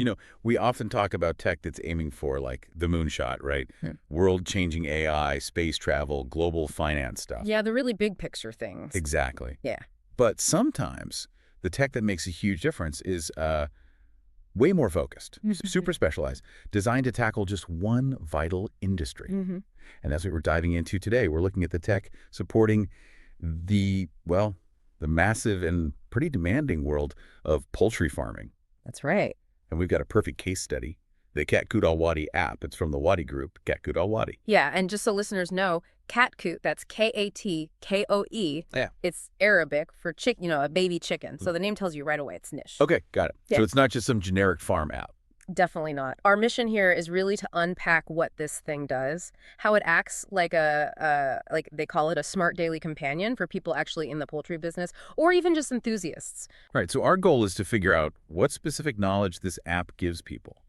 You know, we often talk about tech that's aiming for, like, the moonshot, right? World-changing AI, space travel, global finance stuff. Yeah, the really big picture things. Exactly. Yeah. But sometimes the tech that makes a huge difference is way more focused, super specialized, designed to tackle just one vital industry. And that's what we're diving into today. We're looking at the tech supporting well, the massive and pretty demanding world of poultry farming. That's right. And we've got a perfect case study, the Catcoot Al Wadi app. It's from the Wadi Group, Catcoot Al Wadi. Yeah, and just so listeners know, Catcoot, that's Katkoe. Yeah. It's Arabic for a baby chicken. So the name tells you right away it's niche. Okay, got it. Yeah. So it's not just some generic farm app. Definitely not. Our mission here is really to unpack what this thing does, how it acts like like they call it a smart daily companion for people actually in the poultry business, or even just enthusiasts. Right, so our goal is to figure out what specific knowledge this app gives people.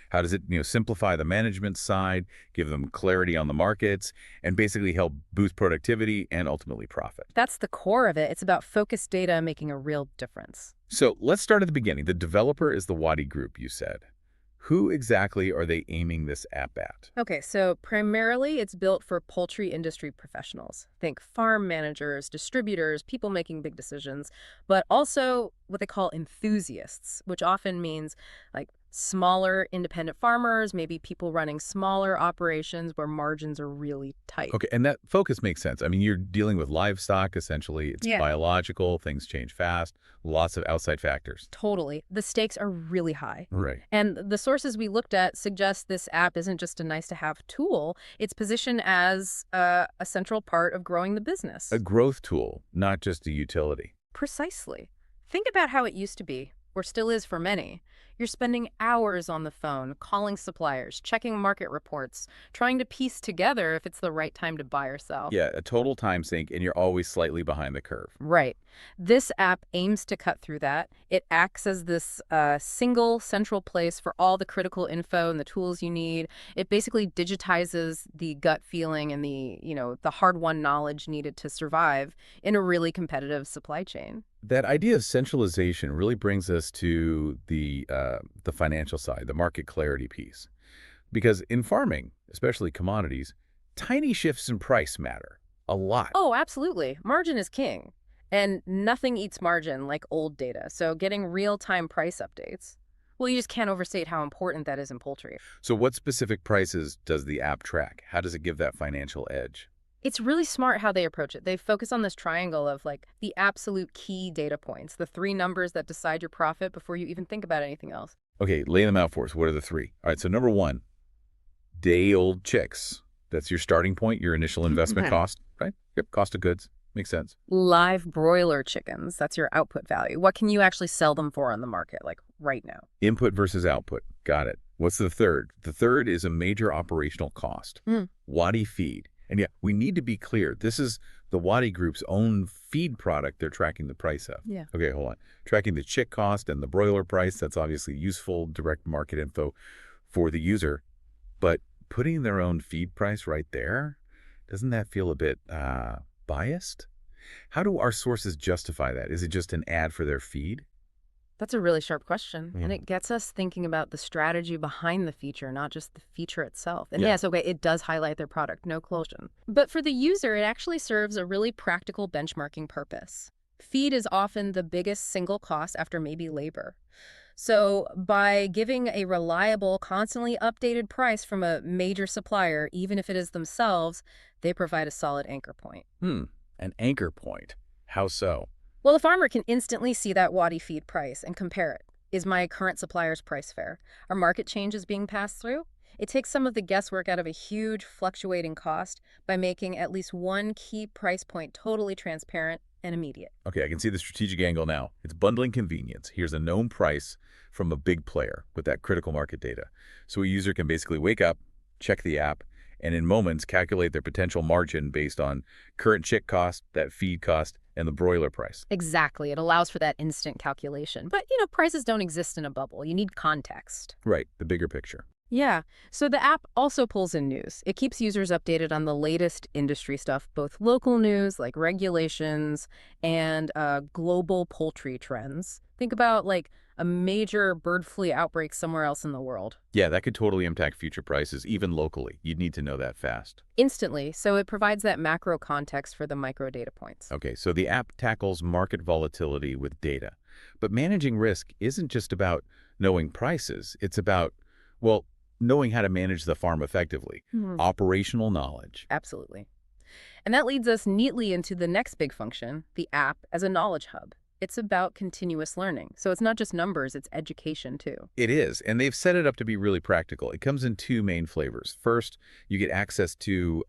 How does it, simplify the management side, give them clarity on the markets, and basically help boost productivity and ultimately profit? That's the core of it. It's about focused data making a real difference. So let's start at the beginning. The developer is the Wadi Group, you said. Who exactly are they aiming this app at? Okay, so primarily it's built for poultry industry professionals. Think farm managers, distributors, people making big decisions, but also what they call enthusiasts, which often means like smaller independent farmers, maybe people running smaller operations where margins are really tight. Okay, and that focus makes sense. I mean, you're dealing with livestock, essentially. It's biological, things change fast, lots of outside factors. Totally. The stakes are really high. Right. And the sources we looked at suggest this app isn't just a nice-to-have tool. It's positioned as a central part of growing the business. A growth tool, not just a utility. Precisely. Think about how it used to be, or still is for many. You're spending hours on the phone, calling suppliers, checking market reports, trying to piece together if it's the right time to buy or sell. Yeah, a total time sink, and you're always slightly behind the curve. Right. This app aims to cut through that. It acts as this single central place for all the critical info and the tools you need. It basically digitizes the gut feeling and the hard-won knowledge needed to survive in a really competitive supply chain. That idea of centralization really brings us to the financial side, the market clarity piece. Because in farming, especially commodities, tiny shifts in price matter a lot. Oh, absolutely. Margin is king. And nothing eats margin like old data. So getting real-time price updates, well, you just can't overstate how important that is in poultry. So what specific prices does the app track? How does it give that financial edge? It's really smart how they approach it. They focus on this triangle of like the absolute key data points, the 3 numbers that decide your profit before you even think about anything else. Okay, lay them out for us. What are the 3? All right, so number 1, day-old chicks. That's your starting point, your initial investment cost, right? Yep, cost of goods. Makes sense. Live broiler chickens, that's your output value. What can you actually sell them for on the market, like right now? Input versus output. Got it. What's the third? The third is a major operational cost. Wadi feed. And yeah, we need to be clear. This is the Wadi Group's own feed product they're tracking the price of. Yeah. Okay, hold on. Tracking the chick cost and the broiler price, that's obviously useful, direct market info for the user. But putting their own feed price right there, doesn't that feel a bit biased? How do our sources justify that? Is it just an ad for their feed? That's a really sharp question. And it gets us thinking about the strategy behind the feature, not just the feature itself. And yes, okay, it does highlight their product, no question. But for the user, it actually serves a really practical benchmarking purpose. Feed is often the biggest single cost after maybe labor. So by giving a reliable, constantly updated price from a major supplier, even if it is themselves, they provide a solid anchor point. An anchor point. How so? Well, the farmer can instantly see that Wadi feed price and compare it. Is my current supplier's price fair? Are market changes being passed through? It takes some of the guesswork out of a huge fluctuating cost by making at least one key price point totally transparent and immediate. Okay, I can see the strategic angle now. It's bundling convenience. Here's a known price from a big player with that critical market data. So a user can basically wake up, check the app, and in moments calculate their potential margin based on current chick cost, that feed cost, and the broiler price. Exactly. It allows for that instant calculation. But, prices don't exist in a bubble. You need context. Right, the bigger picture. Yeah. So the app also pulls in news. It keeps users updated on the latest industry stuff, both local news like regulations and global poultry trends. Think about like a major bird flu outbreak somewhere else in the world. Yeah, that could totally impact future prices, even locally. You'd need to know that fast. Instantly, so it provides that macro context for the micro data points. Okay, so the app tackles market volatility with data. But managing risk isn't just about knowing prices. It's about, well, knowing how to manage the farm effectively. Operational knowledge. Absolutely. And that leads us neatly into the next big function, the app as a knowledge hub. It's about continuous learning. So it's not just numbers, it's education too. It is, and they've set it up to be really practical. It comes in two main flavors. First, you get access to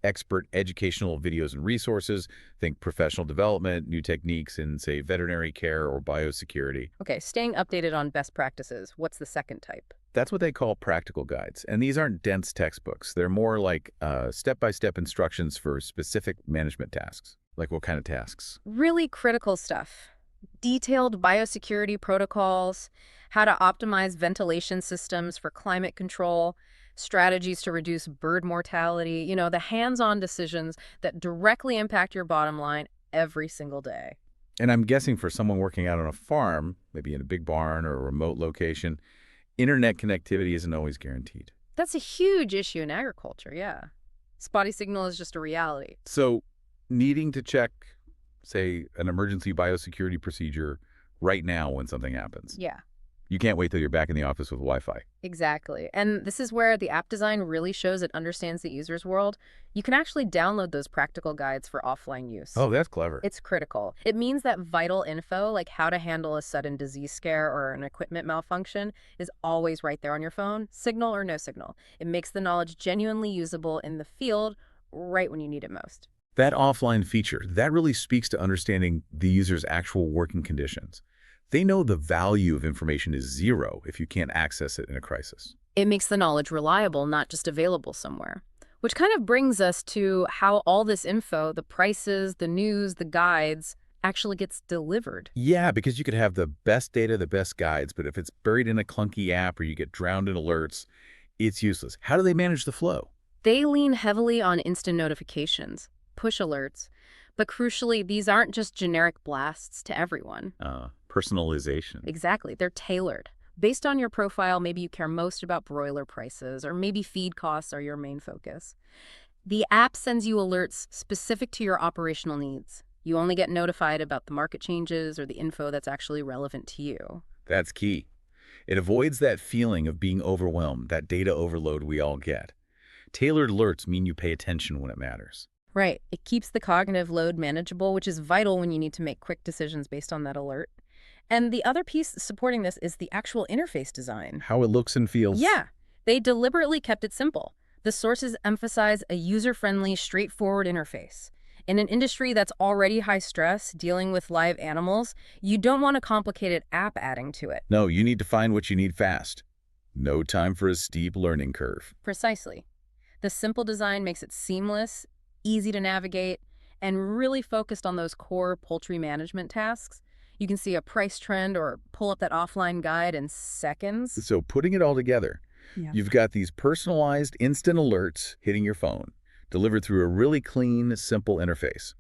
expert educational videos and resources. Think professional development, new techniques in, say, veterinary care or biosecurity. Okay, staying updated on best practices. What's the second type? That's what they call practical guides. And these aren't dense textbooks. They're more like step-by-step instructions for specific management tasks. Like what kind of tasks? Really critical stuff. Detailed biosecurity protocols, how to optimize ventilation systems for climate control, strategies to reduce bird mortality, the hands-on decisions that directly impact your bottom line every single day. And I'm guessing for someone working out on a farm, maybe in a big barn or a remote location, internet connectivity isn't always guaranteed. That's a huge issue in agriculture, yeah. Spotty signal is just a reality. So needing to check, say, an emergency biosecurity procedure right now when something happens. Yeah. You can't wait till you're back in the office with Wi-Fi. Exactly. And this is where the app design really shows it understands the user's world. You can actually download those practical guides for offline use. Oh, that's clever. It's critical. It means that vital info, like how to handle a sudden disease scare or an equipment malfunction, is always right there on your phone, signal or no signal. It makes the knowledge genuinely usable in the field right when you need it most. That offline feature, that really speaks to understanding the user's actual working conditions. They know the value of information is zero if you can't access it in a crisis. It makes the knowledge reliable, not just available somewhere. Which kind of brings us to how all this info, the prices, the news, the guides, actually gets delivered. Yeah, because you could have the best data, the best guides, but if it's buried in a clunky app or you get drowned in alerts, it's useless. How do they manage the flow? They lean heavily on instant notifications, push alerts, but crucially, these aren't just generic blasts to everyone. Personalization. Exactly. They're tailored. Based on your profile, maybe you care most about broiler prices, or maybe feed costs are your main focus. The app sends you alerts specific to your operational needs. You only get notified about the market changes or the info that's actually relevant to you. That's key. It avoids that feeling of being overwhelmed, that data overload we all get. Tailored alerts mean you pay attention when it matters. Right. It keeps the cognitive load manageable, which is vital when you need to make quick decisions based on that alert. And the other piece supporting this is the actual interface design. How it looks and feels. Yeah. They deliberately kept it simple. The sources emphasize a user-friendly, straightforward interface. In an industry that's already high stress, dealing with live animals, you don't want a complicated app adding to it. No, you need to find what you need fast. No time for a steep learning curve. Precisely. The simple design makes it seamless, easy to navigate, and really focused on those core poultry management tasks. You can see a price trend or pull up that offline guide in seconds. So putting it all together, you've got these personalized instant alerts hitting your phone, delivered through a really clean, simple interface.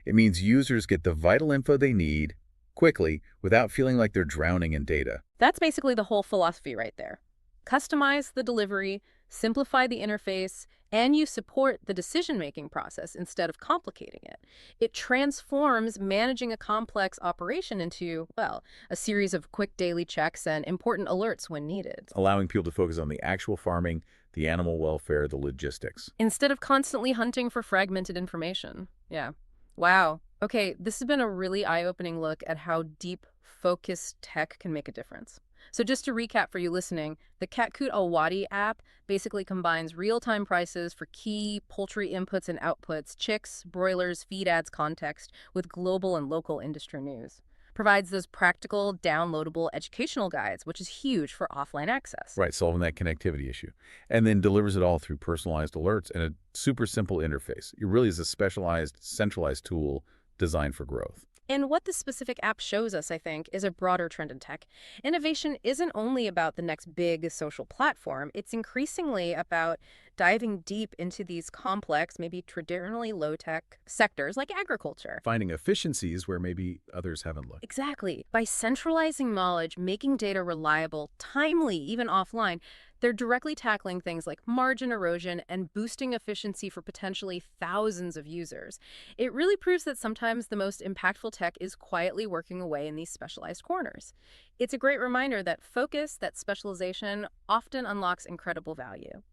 It means users get the vital info they need quickly without feeling like they're drowning in data. That's basically the whole philosophy right there. Customize the delivery, simplify the interface, and you support the decision-making process instead of complicating it. It transforms managing a complex operation into, well, a series of quick daily checks and important alerts when needed. Allowing people to focus on the actual farming, the animal welfare, the logistics. Instead of constantly hunting for fragmented information. Yeah. Wow. Okay, this has been a really eye-opening look at how deep, focused tech can make a difference. So just to recap for you listening, the Catcoot Awadi app basically combines real-time prices for key poultry inputs and outputs, chicks, broilers, feed ads context, with global and local industry news. Provides those practical, downloadable educational guides, which is huge for offline access. Right, solving that connectivity issue. And then delivers it all through personalized alerts and a super simple interface. It really is a specialized, centralized tool designed for growth. And what this specific app shows us, I think, is a broader trend in tech. Innovation isn't only about the next big social platform, it's increasingly about diving deep into these complex, maybe traditionally low-tech sectors like agriculture. Finding efficiencies where maybe others haven't looked. Exactly. By centralizing knowledge, making data reliable, timely, even offline, they're directly tackling things like margin erosion and boosting efficiency for potentially thousands of users. It really proves that sometimes the most impactful tech is quietly working away in these specialized corners. It's a great reminder that focus, that specialization, often unlocks incredible value.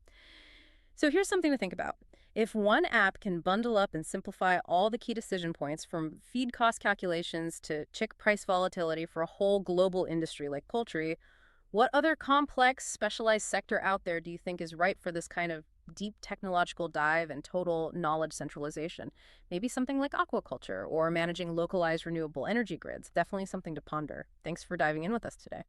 So here's something to think about. If one app can bundle up and simplify all the key decision points from feed cost calculations to chick price volatility for a whole global industry like poultry, what other complex, specialized sector out there do you think is ripe for this kind of deep technological dive and total knowledge centralization? Maybe something like aquaculture or managing localized renewable energy grids. Definitely something to ponder. Thanks for diving in with us today.